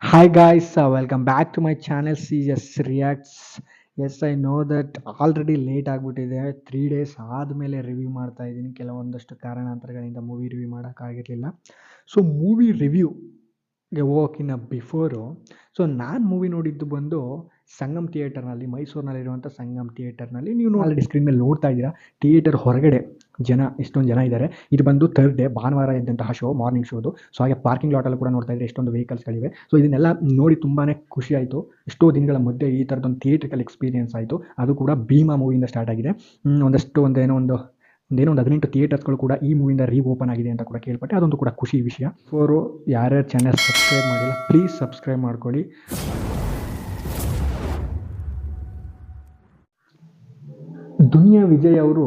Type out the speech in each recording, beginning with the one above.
Hi guys, welcome back to my channel CS Reacts. Yes I know that already late ಆಗಿಬಿಟ್ಟಿದೆ. 3 days ಆದಮೇಲೆ review ಮಾಡ್ತಾ ಇದ್ದೀನಿ. ಕೆಲವೊಂದಷ್ಟು ಕಾರಣಾಂತರಗಳಿಂದ ಮೂವಿ ರಿವ್ಯೂ ಮಾಡೋಕ್ಕಾಗಿರಲಿಲ್ಲ. ಸೊ ಮೂವಿ ರಿವ್ಯೂಗೆ ಹೋಗೋಕ್ಕಿಂತ ಬಿಫೋರು ನಾನು ಮೂವಿ ನೋಡಿದ್ದು ಬಂದು ಸಂಗಮ್ ಥಿಯೇಟರ್ನಲ್ಲಿ, ಮೈಸೂರಿನಲ್ಲಿರುವಂಥ ಸಂಗಮ್ ಥಿಯೇಟರ್ನಲ್ಲಿ. ನೀವು ಆಲ್ರೆಡಿ ಸ್ಕ್ರೀನ್ ಮೇಲೆ ನೋಡ್ತಾ ಇದ್ದೀರಾ. ಥಿಯೇಟರ್ ಹೊರಗಡೆ ಎಷ್ಟೊಂದು ಜನ ಇದ್ದಾರೆ. ಇದು ಬಂದು ಥರ್ಸ್ಡೇ ಭಾನುವಾರ ಇದ್ದಂತಹ ಶೋ, ಮಾರ್ನಿಂಗ್ ಶೋದು. ಸೊ ಹಾಗೆ ಪಾರ್ಕಿಂಗ್ ಲಾಟಲ್ಲಿ ಕೂಡ ನೋಡ್ತಾ ಇದ್ರೆ ಎಷ್ಟೊಂದು ವೆಹಿಕಲ್ಸ್ಗಳಿವೆ. ಸೊ ಇದನ್ನೆಲ್ಲ ನೋಡಿ ತುಂಬಾ ಖುಷಿ ಆಯಿತು. ಎಷ್ಟೋ ದಿನಗಳ ಮಧ್ಯೆ ಈ ಥರದೊಂದು ಥಿಯೇಟ್ರಿಕಲ್ ಎಕ್ಸ್ಪೀರಿಯನ್ಸ್ ಆಯಿತು. ಅದು ಕೂಡ ಭೀಮಾ ಮೂವಿಯಿಂದ ಸ್ಟಾರ್ಟ್ ಆಗಿದೆ. ಒಂದೇನೋ ಒಂದು 18 ಥಿಯೇಟರ್ಸ್ಗಳು ಕೂಡ ಈ ಮೂವಿಯಿಂದ ಓಪನ್ ಆಗಿದೆ ಅಂತ ಕೂಡ ಕೇಳ್ಪಟ್ಟೆ. ಅದೊಂದು ಕೂಡ ಖುಷಿ ವಿಷಯ. ಫೋರು ಯಾರ್ಯಾರು ಚಾನಲ್ ಸಬ್ಸ್ಕ್ರೈಬ್ ಮಾಡಿಲ್ಲ, ಪ್ಲೀಸ್ ಸಬ್ಸ್ಕ್ರೈಬ್ ಮಾಡ್ಕೊಳ್ಳಿ. ದುನಿಯಾ ವಿಜಯ್ ಅವರು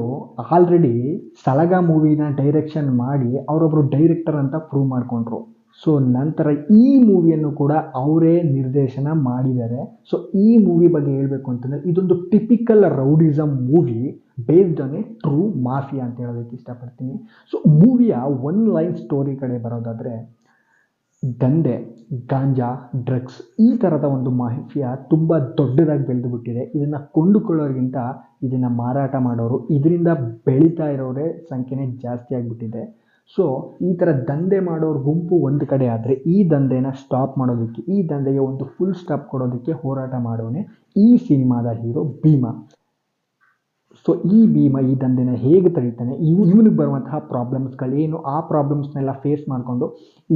ಆಲ್ರೆಡಿ ಸಲಗ ಮೂವಿನ ಡೈರೆಕ್ಷನ್ ಮಾಡಿ ಅವರೊಬ್ಬರು ಡೈರೆಕ್ಟರ್ ಅಂತ ಪ್ರೂವ್ ಮಾಡಿಕೊಂಡ್ರು. ಸೊ ನಂತರ ಈ ಮೂವಿಯನ್ನು ಕೂಡ ಅವರೇ ನಿರ್ದೇಶನ ಮಾಡಿದ್ದಾರೆ. ಸೊ ಈ ಮೂವಿ ಬಗ್ಗೆ ಹೇಳಬೇಕು ಅಂತಂದರೆ, ಇದೊಂದು typical rowdyism movie based on A true mafia ಅಂತ ಹೇಳೋದಕ್ಕೆ ಇಷ್ಟಪಡ್ತೀನಿ. ಸೊ ಮೂವಿಯ ಒನ್ ಲೈನ್ ಸ್ಟೋರಿ ಕಡೆ ಬರೋದಾದರೆ, ದಂಧೆ, ಗಾಂಜಾ, ಡ್ರಗ್ಸ್ ಈ ಥರದ ಒಂದು ಮಾಫಿಯಾ ತುಂಬ ದೊಡ್ಡದಾಗಿ ಬೆಳೆದು ಬಿಟ್ಟಿದೆ. ಇದನ್ನು ಕೊಂಡುಕೊಳ್ಳೋರಿಗಿಂತ ಇದನ್ನು ಮಾರಾಟ ಮಾಡೋರು, ಇದರಿಂದ ಬೆಳೀತಾ ಇರೋರೇ ಸಂಖ್ಯೆನೇ ಜಾಸ್ತಿ ಆಗಿಬಿಟ್ಟಿದೆ. ಸೊ ಈ ಥರ ದಂಧೆ ಮಾಡೋರ ಗುಂಪು ಒಂದು ಕಡೆ ಆದರೆ, ಈ ದಂಧೆನ ಸ್ಟಾಪ್ ಮಾಡೋದಕ್ಕೆ, ಈ ದಂಧೆಗೆ ಒಂದು ಫುಲ್ ಸ್ಟಾಪ್ ಕೊಡೋದಕ್ಕೆ ಹೋರಾಟ ಮಾಡೋನೇ ಈ ಸಿನಿಮಾದ ಹೀರೋ ಭೀಮಾ. ಸೊ ಈ ಭೀಮಾ ಈ ದಂಧೆನ ಹೇಗೆ ತಡೀತಾನೆ, ಇವನಿಗೆ ಬರುವಂತಹ ಪ್ರಾಬ್ಲಮ್ಸ್ಗಳೇನು, ಆ ಪ್ರಾಬ್ಲಮ್ಸ್ನೆಲ್ಲ ಫೇಸ್ ಮಾಡಿಕೊಂಡು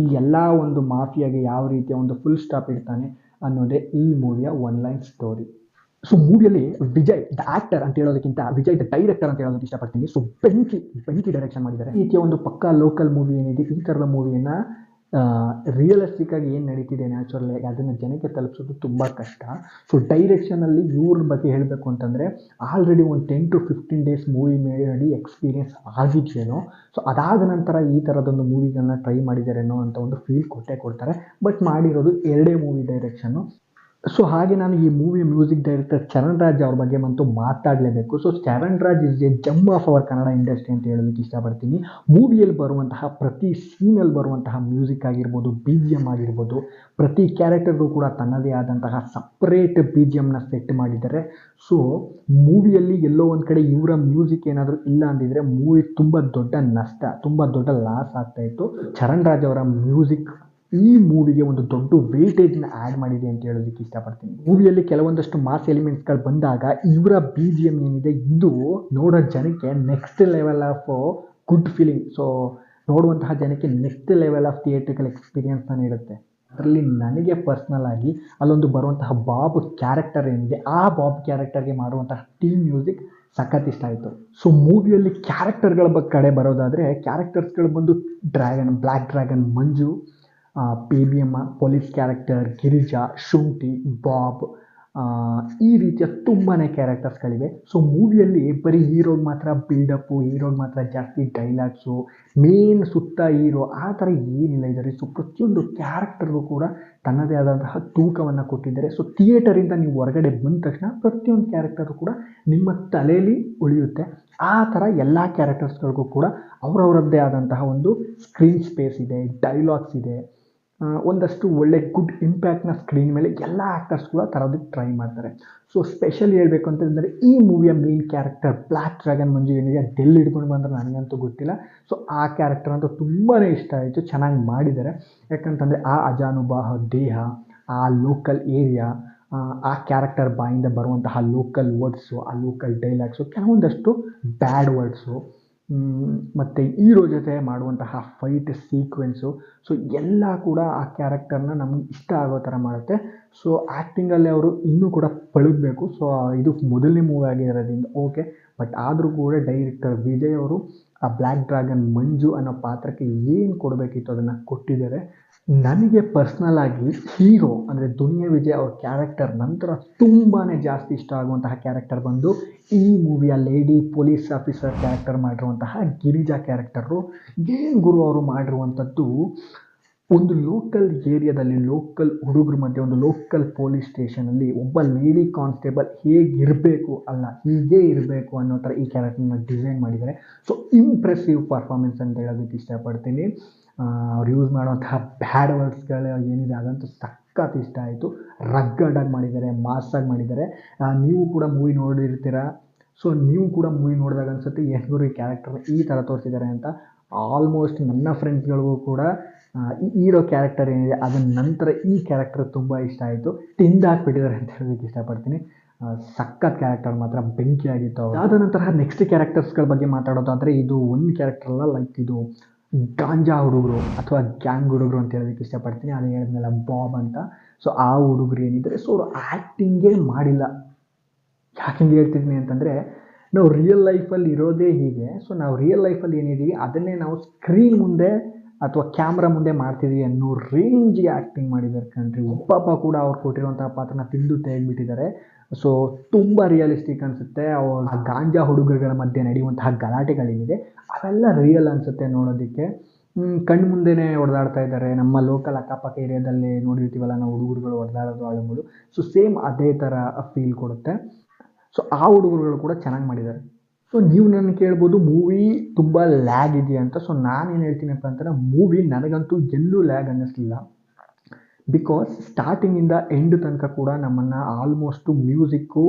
ಈ ಎಲ್ಲ ಒಂದು ಮಾಫಿಯಾಗೆ ಯಾವ ರೀತಿಯ ಒಂದು ಫುಲ್ ಸ್ಟಾಪ್ ಇಡ್ತಾನೆ ಅನ್ನೋದೇ ಈ ಮೂವಿಯ ಒನ್ ಲೈನ್ ಸ್ಟೋರಿ. ಸೊ ಮೂವಿಯಲ್ಲಿ ವಿಜಯ್ ದ ಆಕ್ಟರ್ ಅಂತ ಹೇಳೋದಕ್ಕಿಂತ ವಿಜಯ್ ದ ಡೈರೆಕ್ಟರ್ ಅಂತ ಹೇಳೋದಕ್ಕೆ ಇಷ್ಟಪಡ್ತೀನಿ. ಸೊ ಬೆಂಕಿ ಡೈರೆಕ್ಷನ್ ಮಾಡಿದ್ದಾರೆ. ಈ ರೀತಿಯ ಒಂದು ಪಕ್ಕಾ ಲೋಕಲ್ ಮೂವಿ ಏನಿದೆ, ಈ ಥರದ ಮೂವಿಯನ್ನು ರಿಯಲಿಸ್ಟಿಕ್ ಆಗಿ ಏನು ನಡೀತಿದೆ ನ್ಯಾಚುರಲ್ ಆಗಿ ಅದನ್ನು ಜನಕ್ಕೆ ತಲುಪಿಸೋದು ತುಂಬ ಕಷ್ಟ. ಸೊ ಡೈರೆಕ್ಷನಲ್ಲಿ ಇವ್ರ ಬಗ್ಗೆ ಹೇಳಬೇಕು ಅಂತಂದರೆ, ಆಲ್ರೆಡಿ ಒಂದು 10 to 15 ಡೇಸ್ ಮೂವಿ ಮಾಡಿ ಎಕ್ಸ್ಪೀರಿಯನ್ಸ್ ಆಗಿದೆಯೇನೋ. ಸೊ ಅದಾದ ನಂತರ ಈ ಥರದೊಂದು ಮೂವಿಗಳನ್ನ ಟ್ರೈ ಮಾಡಿದ್ದಾರೇನೋ ಅಂತ ಒಂದು ಫೀಲ್ ಕೊಡ್ತಾರೆ. ಬಟ್ ಮಾಡಿರೋದು 2 ಮೂವಿ ಡೈರೆಕ್ಷನ್ನು. ಸೊ ಹಾಗೆ ನಾನು ಈ ಮೂವಿಯ ಮ್ಯೂಸಿಕ್ ಡೈರೆಕ್ಟರ್ ಚರಣ್ ರಾಜ್ ಅವ್ರ ಬಗ್ಗೆ ಅಂತೂ ಮಾತಾಡಲೇಬೇಕು. So Charan Raj is a gem of our Kannada industry ಅಂತ ಹೇಳೋದಕ್ಕೆ ಇಷ್ಟಪಡ್ತೀನಿ. ಮೂವಿಯಲ್ಲಿ ಬರುವಂತಹ ಪ್ರತಿ ಸೀನಲ್ಲಿ ಬರುವಂತಹ ಮ್ಯೂಸಿಕ್ ಆಗಿರ್ಬೋದು, ಬಿ ಜಿ ಎಮ್ ಆಗಿರ್ಬೋದು, ಪ್ರತಿ ಕ್ಯಾರೆಕ್ಟರ್ಗೂ ಕೂಡ ತನ್ನದೇ ಆದಂತಹ ಸಪ್ರೇಟ್ ಬಿ ಜಿ ಎಮ್ನ ಸೆಟ್ ಮಾಡಿದ್ದಾರೆ. ಸೊ ಮೂವಿಯಲ್ಲಿ ಎಲ್ಲೋ ಒಂದು ಕಡೆ ಇವರ ಮ್ಯೂಸಿಕ್ ಏನಾದರೂ ಇಲ್ಲ ಅಂದಿದ್ರೆ ಮೂವಿ ತುಂಬ ದೊಡ್ಡ ನಷ್ಟ, ತುಂಬ ದೊಡ್ಡ ಲಾಸ್ ಆಗ್ತಾಯಿತ್ತು. ಚರಣ್ ರಾಜ್ ಅವರ ಮ್ಯೂಸಿಕ್ ಈ ಮೂವಿಗೆ ಒಂದು ದೊಡ್ಡ ವೇಟೇಜ್ನ ಆ್ಯಡ್ ಮಾಡಿದೆ ಅಂತ ಹೇಳೋದಕ್ಕೆ ಇಷ್ಟಪಡ್ತೀನಿ. ಮೂವಿಯಲ್ಲಿ ಕೆಲವೊಂದಷ್ಟು ಮಾಸ್ ಎಲಿಮೆಂಟ್ಸ್ಗಳು ಬಂದಾಗ ಇವರ ಬಿ ಜಿ ಎಮ್ ಏನಿದೆ, ಇದು ನೋಡೋ ಜನಕ್ಕೆ next level of good feeling. So ನೋಡುವಂತಹ ಜನಕ್ಕೆ ನೆಕ್ಸ್ಟ್ ಲೆವೆಲ್ ಆಫ್ ಥಿಯೇಟ್ರಿಕಲ್ ಎಕ್ಸ್ಪೀರಿಯನ್ಸ್ನ ನೀಡುತ್ತೆ. ಅದರಲ್ಲಿ ನನಗೆ ಪರ್ಸ್ನಲ್ ಆಗಿ ಅಲ್ಲೊಂದು ಬರುವಂತಹ ಬಾಬ್ ಕ್ಯಾರೆಕ್ಟರ್ ಏನಿದೆ, ಆ ಬಾಬ್ ಕ್ಯಾರೆಕ್ಟರ್ಗೆ ಮಾಡುವಂತಹ ಥೀಮ್ ಮ್ಯೂಸಿಕ್ ಸಖತ್ ಇಷ್ಟ ಆಯಿತು. ಸೊ ಮೂವಿಯಲ್ಲಿ ಕ್ಯಾರೆಕ್ಟರ್ಗಳ ಕಡೆ ಬರೋದಾದರೆ, ಕ್ಯಾರೆಕ್ಟರ್ಸ್ಗಳು ಬಂದು Black Dragon Manju, P B M police character, Girija, Shunti, Bob, ಈ ರೀತಿಯ ತುಂಬಾ ಕ್ಯಾರೆಕ್ಟರ್ಸ್ಗಳಿವೆ. ಸೊ ಮೂವಿಯಲ್ಲಿ ಬರೀ ಹೀರೋಗೆ ಮಾತ್ರ ಬಿಲ್ಡಪ್ಪು, ಹೀರೋಗೆ ಮಾತ್ರ ಜಾಸ್ತಿ ಡೈಲಾಗ್ಸು, ಮೇನ್ ಸುತ್ತ ಹೀರೋ ಆ ಥರ ಏನಿಲ್ಲ ಇದರಲ್ಲಿ. ಸೊ ಪ್ರತಿಯೊಂದು ಕ್ಯಾರೆಕ್ಟರ್ಗೂ ಕೂಡ ತನ್ನದೇ ಆದಂತಹ ತೂಕವನ್ನು ಕೊಟ್ಟಿದ್ದಾರೆ. ಸೊ ಥಿಯೇಟರಿಂದ ನೀವು ಹೊರಗಡೆ ಬಂದ ತಕ್ಷಣ ಪ್ರತಿಯೊಂದು ಕ್ಯಾರೆಕ್ಟರು ಕೂಡ ನಿಮ್ಮ ತಲೆಯಲ್ಲಿ ಉಳಿಯುತ್ತೆ. ಆ ಥರ ಎಲ್ಲ ಕ್ಯಾರೆಕ್ಟರ್ಸ್ಗಳಿಗೂ ಕೂಡ ಅವರವರದ್ದೇ ಆದಂತಹ ಒಂದು ಸ್ಕ್ರೀನ್ ಸ್ಪೇಸ್ ಇದೆ, ಡೈಲಾಗ್ಸ್ ಇದೆ, ಒಂದಷ್ಟು ಒಳ್ಳೆ ಗುಡ್ ಇಂಪ್ಯಾಕ್ಟ್ನ ಸ್ಕ್ರೀನ್ ಮೇಲೆ ಎಲ್ಲ ಆ್ಯಕ್ಟರ್ಸ್ ಕೂಡ ತರೋದಕ್ಕೆ ಟ್ರೈ ಮಾಡ್ತಾರೆ. ಸೊ ಸ್ಪೆಷಲಿ ಹೇಳಬೇಕು ಅಂತಂದರೆ, ಈ ಮೂವಿಯ ಮೇನ್ ಕ್ಯಾರೆಕ್ಟರ್ ಬ್ಲ್ಯಾಕ್ ಡ್ರ್ಯಾಗನ್ ಮಂಜು ಏನಿದೆ, ಅದೆಲ್ಲಿ ಹಿಡ್ಕೊಂಡು ಬಂದ್ರೆ ನನಗಂತೂ ಗೊತ್ತಿಲ್ಲ. ಸೊ ಆ ಕ್ಯಾರೆಕ್ಟರ್ ಅಂತೂ ತುಂಬಾ ಇಷ್ಟ ಆಯಿತು, ಚೆನ್ನಾಗಿ ಮಾಡಿದ್ದಾರೆ. ಯಾಕಂತಂದರೆ ಆ ಅಜಾನುಬಾಹ ದೇಹ, ಆ ಲೋಕಲ್ ಏರಿಯಾ, ಆ ಕ್ಯಾರೆಕ್ಟರ್ ಬಾಯಿಂದ ಬರುವಂತಹ ಲೋಕಲ್ ವರ್ಡ್ಸು, ಆ ಲೋಕಲ್ ಡೈಲಾಗ್ಸು, ಕೆಲವೊಂದಷ್ಟು ಬ್ಯಾಡ್ ವರ್ಡ್ಸು, ಮತ್ತು ಹೀರೋ ಜೊತೆ ಮಾಡುವಂತಹ ಫೈಟ್ ಸೀಕ್ವೆನ್ಸು, ಸೊ ಎಲ್ಲ ಕೂಡ ಆ ಕ್ಯಾರೆಕ್ಟರ್ನ ನಮಗೆ ಇಷ್ಟ ಆಗೋ ಥರ ಮಾಡುತ್ತೆ. ಸೊ ಆ್ಯಕ್ಟಿಂಗಲ್ಲಿ ಅವರು ಇನ್ನೂ ಕೂಡ ಪಳಗಬೇಕು. ಸೊ ಇದು ಮೊದಲನೇ ಮೂವಿ ಆಗಿರೋದ್ರಿಂದ ಓಕೆ, ಬಟ್ ಆದರೂ ಕೂಡ ಡೈರೆಕ್ಟರ್ ವಿಜಯ್ ಅವರು ಆ ಬ್ಲ್ಯಾಕ್ ಡ್ರ್ಯಾಗನ್ ಮಂಜು ಅನ್ನೋ ಪಾತ್ರಕ್ಕೆ ಏನು ಕೊಡಬೇಕಿತ್ತು ಅದನ್ನು ಕೊಟ್ಟಿದ್ದಾರೆ. ನನಗೆ ಪರ್ಸ್ನಲ್ ಆಗಿ ಹೀರೋ ಅಂದರೆ ದುನಿಯಾ ವಿಜಯ್ ಅವ್ರ ಕ್ಯಾರೆಕ್ಟರ್ ನಂತರ ತುಂಬಾ ಜಾಸ್ತಿ ಇಷ್ಟ ಆಗುವಂತಹ ಕ್ಯಾರೆಕ್ಟರ್ ಬಂದು ಈ ಮೂವಿಯ ಲೇಡಿ ಪೊಲೀಸ್ ಆಫೀಸರ್ ಕ್ಯಾರೆಕ್ಟರ್ ಮಾಡಿರುವಂತಹ ಗಿರಿಜಾ ಕ್ಯಾರೆಕ್ಟರು. ಏನು ಗುರು ಅವರು ಮಾಡಿರುವಂಥದ್ದು, ಒಂದು ಲೋಕಲ್ ಏರಿಯಾದಲ್ಲಿ ಲೋಕಲ್ ಹುಡುಗರ ಮಧ್ಯೆ ಒಂದು ಲೋಕಲ್ ಪೊಲೀಸ್ ಸ್ಟೇಷನಲ್ಲಿ ಒಬ್ಬ ಲೇಡಿ ಕಾನ್ಸ್ಟೇಬಲ್ ಹೇಗಿರಬೇಕು, ಅಲ್ಲ ಹೀಗೇ ಇರಬೇಕು ಅನ್ನೋ ಥರ ಈ ಕ್ಯಾರೆಕ್ಟರ್ನ ಡಿಸೈನ್ ಮಾಡಿದ್ದಾರೆ. ಸೊ ಇಂಪ್ರೆಸಿವ್ ಪರ್ಫಾರ್ಮೆನ್ಸ್ ಅಂತ ಹೇಳೋದಕ್ಕೆ ಇಷ್ಟಪಡ್ತೀನಿ. ಅವ್ರು ಯೂಸ್ ಮಾಡುವಂತಹ ಬ್ಯಾಡ್ ವರ್ಡ್ಸ್ಗಳು ಏನಿದೆ ಅದಂತೂ ಸಖತ್ ಇಷ್ಟ ಆಯಿತು. ರಗ್ಗಡಾಗಿ ಮಾಡಿದ್ದಾರೆ, ಮಾಸಾಗಿ ಮಾಡಿದ್ದಾರೆ. ನೀವು ಕೂಡ ಮೂವಿ ನೋಡಿರ್ತೀರ. ಸೊ ನೀವು ಕೂಡ ಮೂವಿ ನೋಡಿದಾಗ ಅನಿಸುತ್ತೆ ಏನು ಗುರು ಈ ಕ್ಯಾರೆಕ್ಟರ್ನ ಈ ಥರ ತೋರಿಸಿದ್ದಾರೆ ಅಂತ. ಆಲ್ಮೋಸ್ಟ್ ನನ್ನ ಫ್ರೆಂಡ್ಸ್ಗಳಿಗೂ ಕೂಡ ಈ ಹೀರೋ ಕ್ಯಾರೆಕ್ಟರ್ ಏನಿದೆ ಅದರ ನಂತರ ಈ ಕ್ಯಾರೆಕ್ಟರ್ ತುಂಬ ಇಷ್ಟ ಆಯಿತು. ತಿಂದು ಹಾಕ್ಬಿಟ್ಟಿದ್ದಾರೆ ಅಂತ ಹೇಳೋದಕ್ಕೆ ಇಷ್ಟಪಡ್ತೀನಿ. ಸಖತ್ ಕ್ಯಾರೆಕ್ಟರ್ ಮಾತ್ರ ಬೆಂಕಿಯಾಗಿತ್ತು. ಅದಾದ ನಂತರ ನೆಕ್ಸ್ಟ್ ಕ್ಯಾರೆಕ್ಟರ್ಸ್ಗಳ ಬಗ್ಗೆ ಮಾತಾಡೋದಾದರೆ ಇದು ಒಂದು ಕ್ಯಾರೆಕ್ಟರ್ ಅಲ್ಲ, ಲೈಕ್ ಇದು ಗಾಂಜಾ ಹುಡುಗರು ಅಥವಾ ಗ್ಯಾಂಗ್ ಹುಡುಗರು ಅಂತ ಹೇಳೋದಕ್ಕೆ ಇಷ್ಟಪಡ್ತೀನಿ. ಅದು ಹೇಳಿದ್ಮೇಲೆ ಬಾಬ್ ಅಂತ. ಸೊ ಆ ಹುಡುಗರು ಏನಿದ್ದಾರೆ ಸೊ ಅವರು ಆ್ಯಕ್ಟಿಂಗೇ ಮಾಡಿಲ್ಲ. ಯಾಕೆ ಹೇಳ್ತಿದ್ದೀನಿ ಅಂತಂದರೆ ನಾವು ರಿಯಲ್ ಲೈಫಲ್ಲಿ ಇರೋದೇ ಹೀಗೆ. ಸೊ ನಾವು ರಿಯಲ್ ಲೈಫಲ್ಲಿ ಏನಿದ್ದೀವಿ ಅದನ್ನೇ ನಾವು ಸ್ಕ್ರೀನ್ ಮುಂದೆ ಅಥವಾ ಕ್ಯಾಮ್ರಾ ಮುಂದೆ ಮಾಡ್ತಿದ್ದೀವಿ ಅನ್ನೋ ರೇಂಜ್ಗೆ ಆ್ಯಕ್ಟಿಂಗ್ ಮಾಡಿದ್ದಾರೆ ಕಣ್ರಿ. ಒಬ್ಬ ಕೂಡ ಅವ್ರು ಕೊಟ್ಟಿರುವಂಥ ಪಾತ್ರನ ತಿಂದು ತೆಗೆದುಬಿಟ್ಟಿದ್ದಾರೆ. ಸೊ ತುಂಬ ರಿಯಲಿಸ್ಟಿಕ್ ಅನಿಸುತ್ತೆ. ಆ ಗಾಂಜಾ ಹುಡುಗರುಗಳ ಮಧ್ಯೆ ನಡೆಯುವಂತಹ ಗಲಾಟೆಗಳೇನಿದೆ ಅವೆಲ್ಲ ರಿಯಲ್ ಅನಿಸುತ್ತೆ ನೋಡೋದಕ್ಕೆ. ಕಣ್ಣು ಮುಂದೆನೇ ಹೊಡೆದಾಡ್ತಾ ಇದ್ದಾರೆ. ನಮ್ಮ ಲೋಕಲ್ ಅಕ್ಕಪಕ್ಕ ಏರಿಯಾದಲ್ಲಿ ನೋಡಿರ್ತೀವಲ್ಲ ನಾವು ಹುಡುಗರುಗಳು ಹೊಡೆದಾಡೋದು ಆಳುಗಳು. ಸೊ ಸೇಮ್ ಅದೇ ಥರ ಫೀಲ್ ಕೊಡುತ್ತೆ. ಸೊ ಆ ಹುಡುಗರುಗಳು ಕೂಡ ಚೆನ್ನಾಗಿ ಮಾಡಿದ್ದಾರೆ. ಸೊ ನೀವು ನನ್ನ ಕೇಳ್ಬೋದು ಮೂವಿ ತುಂಬ ಲ್ಯಾಗ್ ಇದೆಯಾ ಅಂತ. ಸೊ ನಾನೇನು ಹೇಳ್ತೀನಪ್ಪ ಅಂತಂದರೆ ಮೂವಿ ನನಗಂತೂ ಎಲ್ಲೂ ಲ್ಯಾಗ್ ಅನ್ನಿಸ್ಲಿಲ್ಲ. ಬಿಕಾಸ್ ಸ್ಟಾರ್ಟಿಂಗಿಂದ ಎಂಡ್ ತನಕ ಕೂಡ ನಮ್ಮನ್ನು ಆಲ್ಮೋಸ್ಟು ಮ್ಯೂಸಿಕ್ಕು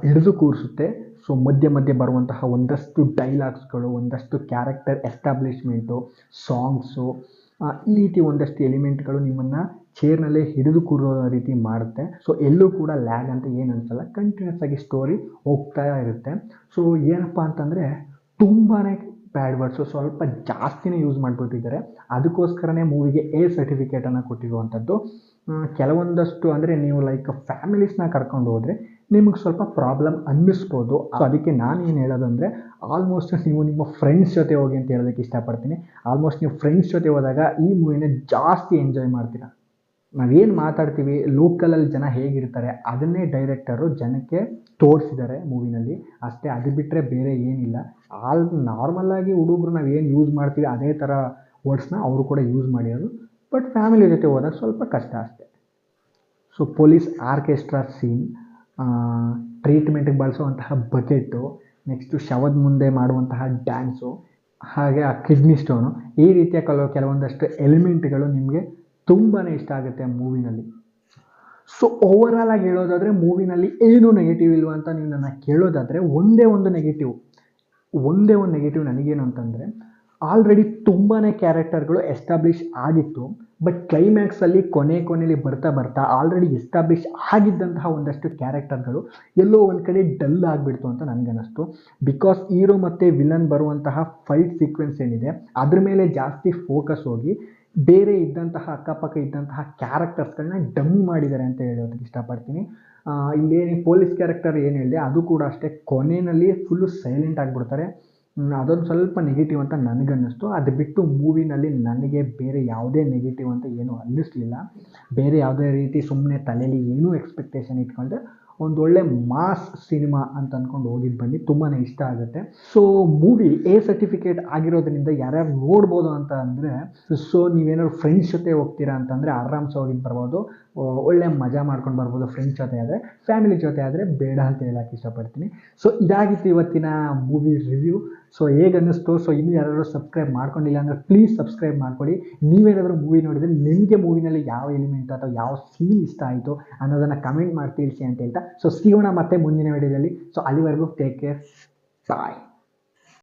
ಹಿಡಿದು ಕೂರಿಸುತ್ತೆ. ಸೊ ಮಧ್ಯೆ ಮಧ್ಯೆ ಬರುವಂತಹ ಒಂದಷ್ಟು ಡೈಲಾಗ್ಸ್ಗಳು, ಒಂದಷ್ಟು ಕ್ಯಾರೆಕ್ಟರ್ ಎಸ್ಟಾಬ್ಲಿಷ್ಮೆಂಟು, ಸಾಂಗ್ಸು, ಈ ರೀತಿ ಒಂದಷ್ಟು ಎಲಿಮೆಂಟ್ಗಳು ನಿಮ್ಮನ್ನು ಚೇರ್ನಲ್ಲೇ ಹಿಡಿದು ಕೂರೋ ರೀತಿ ಮಾಡುತ್ತೆ. ಸೊ ಎಲ್ಲೂ ಕೂಡ ಲ್ಯಾಗ್ ಅಂತ ಏನು ಅನಿಸಲ್ಲ. ಕಂಟಿನ್ಯೂಸ್ ಆಗಿ ಸ್ಟೋರಿ ಹೋಗ್ತಾ ಇರುತ್ತೆ. ಸೊ ಏನಪ್ಪ ಅಂತಂದರೆ ತುಂಬಾ ಬ್ಯಾಡ್ ವರ್ಡ್ಸು ಸ್ವಲ್ಪ ಜಾಸ್ತಿನೇ ಯೂಸ್ ಮಾಡಿಬಿಟ್ಟಿದ್ದಾರೆ. ಅದಕ್ಕೋಸ್ಕರನೇ ಮೂವಿಗೆ ಎ ಸರ್ಟಿಫಿಕೇಟನ್ನು ಕೊಟ್ಟಿರುವಂಥದ್ದು. ಕೆಲವೊಂದಷ್ಟು ಅಂದರೆ ನೀವು ಲೈಕ್ ಫ್ಯಾಮಿಲೀಸ್ನ ಕರ್ಕೊಂಡು ಹೋದರೆ ನಿಮಗೆ ಸ್ವಲ್ಪ ಪ್ರಾಬ್ಲಮ್ ಅನ್ನಿಸ್ಬೋದು. ಸೊ ಅದಕ್ಕೆ ನಾನು ಏನು ಹೇಳೋದಂದರೆ ಆಲ್ಮೋಸ್ಟ್ ನೀವು ನಿಮ್ಮ ಫ್ರೆಂಡ್ಸ್ ಜೊತೆ ಹೋಗಿ ಅಂತ ಹೇಳೋದಕ್ಕೆ ಇಷ್ಟಪಡ್ತೀನಿ. ಆಲ್ಮೋಸ್ಟ್ ನೀವು ಫ್ರೆಂಡ್ಸ್ ಜೊತೆ ಹೋದಾಗ ಈ ಮೂವಿನ ಜಾಸ್ತಿ ಎಂಜಾಯ್ ಮಾಡ್ತೀರ. ನಾವೇನು ಮಾತಾಡ್ತೀವಿ ಲೋಕಲಲ್ಲಿ ಜನ ಹೇಗಿರ್ತಾರೆ ಅದನ್ನೇ ಡೈರೆಕ್ಟರು ಜನಕ್ಕೆ ತೋರಿಸಿದ್ದಾರೆ ಮೂವಿನಲ್ಲಿ ಅಷ್ಟೇ. ಅದು ಬಿಟ್ಟರೆ ಬೇರೆ ಏನಿಲ್ಲ. ನಾರ್ಮಲ್ಲಾಗಿ ಹುಡುಗರು ನಾವು ಏನು ಯೂಸ್ ಮಾಡ್ತೀವಿ ಅದೇ ಥರ ವರ್ಡ್ಸ್ನ ಅವರು ಕೂಡ ಯೂಸ್ ಮಾಡಿರೋದು. ಬಟ್ ಫ್ಯಾಮಿಲಿ ಜೊತೆ ಹೋದಾಗ ಸ್ವಲ್ಪ ಕಷ್ಟ ಅಷ್ಟೇ. ಸೊ ಪೊಲೀಸ್ ಆರ್ಕೆಸ್ಟ್ರಾ ಸೀನ್, ಟ್ರೀಟ್ಮೆಂಟಿಗೆ ಬಳಸುವಂತಹ ಬಕೆಟು, ನೆಕ್ಸ್ಟು ಶವದ ಮುಂದೆ ಮಾಡುವಂತಹ ಡ್ಯಾನ್ಸು, ಹಾಗೆ ಆ ಕಿಡ್ನಿ ಸ್ಟೋನು, ಈ ರೀತಿಯ ಕೆಲವೊಂದಷ್ಟು ಎಲಿಮೆಂಟ್ಗಳು ನಿಮಗೆ ತುಂಬಾ ಇಷ್ಟ ಆಗುತ್ತೆ ಮೂವಿನಲ್ಲಿ. ಸೊ ಓವರಾಲ್ ಆಗಿ ಹೇಳೋದಾದರೆ ಮೂವಿನಲ್ಲಿ ಏನೂ ನೆಗೆಟಿವ್ ಇಲ್ವಾ ಅಂತ ನೀವು ನನ್ನ ಕೇಳೋದಾದರೆ ಒಂದೇ ಒಂದು ನೆಗೆಟಿವ್ ನನಗೇನು ಅಂತಂದರೆ ಆಲ್ರೆಡಿ ತುಂಬಾ ಕ್ಯಾರೆಕ್ಟರ್ಗಳು ಎಸ್ಟಾಬ್ಲಿಷ್ ಆಗಿತ್ತು. ಬಟ್ ಕ್ಲೈಮ್ಯಾಕ್ಸಲ್ಲಿ ಕೊನೆಯಲ್ಲಿ ಬರ್ತಾ ಆಲ್ರೆಡಿ ಎಸ್ಟಾಬ್ಲಿಷ್ ಆಗಿದ್ದಂತಹ ಒಂದಷ್ಟು ಕ್ಯಾರೆಕ್ಟರ್ಗಳು ಎಲ್ಲೋ ಒಂದು ಕಡೆ ಡಲ್ ಆಗಿಬಿಡ್ತು ಅಂತ ನನಗನ್ನಿಸ್ತು. ಬಿಕಾಸ್ ಹೀರೋ ಮತ್ತು ವಿಲನ್ ಬರುವಂತಹ ಫೈಟ್ ಸೀಕ್ವೆನ್ಸ್ ಏನಿದೆ ಅದ್ರ ಮೇಲೆ ಜಾಸ್ತಿ ಫೋಕಸ್ ಹೋಗಿ ಬೇರೆ ಇದ್ದಂತಹ ಅಕ್ಕಪಕ್ಕ ಇದ್ದಂತಹ ಕ್ಯಾರೆಕ್ಟರ್ಸ್ಗಳನ್ನ ಡಮ್ಮಿ ಮಾಡಿದ್ದಾರೆ ಅಂತ ಹೇಳೋದಕ್ಕೆ ಇಷ್ಟಪಡ್ತೀನಿ. ಇಲ್ಲೇನು ಪೊಲೀಸ್ ಕ್ಯಾರೆಕ್ಟರ್ ಏನು ಹೇಳಿದೆ ಅದು ಕೂಡ ಅಷ್ಟೇ, ಕೊನೆಯಲ್ಲಿ ಫುಲ್ಲು ಸೈಲೆಂಟ್ ಆಗಿಬಿಡ್ತಾರೆ. ಅದೊಂದು ಸ್ವಲ್ಪ ನೆಗೆಟಿವ್ ಅಂತ ನನಗನ್ನಿಸ್ತು. ಅದು ಬಿಟ್ಟು ಮೂವಿನಲ್ಲಿ ನನಗೆ ಬೇರೆ ಯಾವುದೇ ನೆಗೆಟಿವ್ ಅಂತ ಏನೂ ಅನ್ನಿಸ್ಲಿಲ್ಲ. ಬೇರೆ ಯಾವುದೇ ರೀತಿ ಸುಮ್ಮನೆ ತಲೆಯಲ್ಲಿ ಏನೂ ಎಕ್ಸ್ಪೆಕ್ಟೇಷನ್ ಇಟ್ಕೊಂಡ್ರೆ ಒಂದೊಳ್ಳೆ ಮಾಸ್ ಸಿನಿಮಾ ಅಂತ ಅಂದ್ಕೊಂಡು ಹೋಗಿದ್ದು ಬನ್ನಿ, ತುಂಬಾ ಇಷ್ಟ ಆಗುತ್ತೆ. ಸೊ ಮೂವಿ ಎ ಸರ್ಟಿಫಿಕೇಟ್ ಆಗಿರೋದ್ರಿಂದ ಯಾರ್ಯಾರು ನೋಡ್ಬೋದು ಅಂತ ಅಂದರೆ, ಸೊ ನೀವೇನಾದ್ರು ಫ್ರೆಂಡ್ಸ್ ಜೊತೆ ಹೋಗ್ತೀರಾ ಅಂತಂದರೆ ಆರಾಮ್ಸೆ ಹೋಗಿದ್ದು ಬರ್ಬೋದು, ಒಳ್ಳೆ ಮಜಾ ಮಾಡ್ಕೊಂಡು ಬರ್ಬೋದು. ಫ್ರೆಂಡ್ಸ್ ಜೊತೆ ಆದರೆ, ಫ್ಯಾಮಿಲಿ ಜೊತೆ ಆದರೆ ಬೇಡ ಅಂತ ಹೇಳೋಕ್ಕೆ ಇಷ್ಟಪಡ್ತೀನಿ. ಸೊ ಇದಾಗಿತ್ತು ಇವತ್ತಿನ ಮೂವಿ ರಿವ್ಯೂ. ಸೊ ಹೇಗೆ ಅನ್ನಿಸ್ತು? ಸೊ ಇನ್ನೂ ಯಾರಾದರೂ ಸಬ್ಸ್ಕ್ರೈಬ್ ಮಾಡ್ಕೊಂಡಿಲ್ಲ ಅಂದರೆ ಪ್ಲೀಸ್ ಸಬ್ಸ್ಕ್ರೈಬ್ ಮಾಡ್ಕೊಳ್ಳಿ. ನೀವೇನಾದರೂ ಮೂವಿ ನೋಡಿದರೆ ನಿಮಗೆ ಮೂವಿನಲ್ಲಿ ಯಾವ ಎಲಿಮೆಂಟ್ ಅಥವಾ ಯಾವ ಸೀನ್ ಇಷ್ಟ ಆಯಿತು ಅನ್ನೋದನ್ನು ಕಮೆಂಟ್ ಮಾಡಿ ತಿಳಿಸಿ ಅಂತ ಹೇಳ್ತಾ, ಸೊ ಸಿಗೋಣ ಮತ್ತೆ ಮುಂದಿನ ವಿಡಿಯೋದಲ್ಲಿ. ಸೊ ಅಲ್ಲಿವರೆಗೂ ಟೇಕ್ ಕೇರ್, ಬಾಯ್.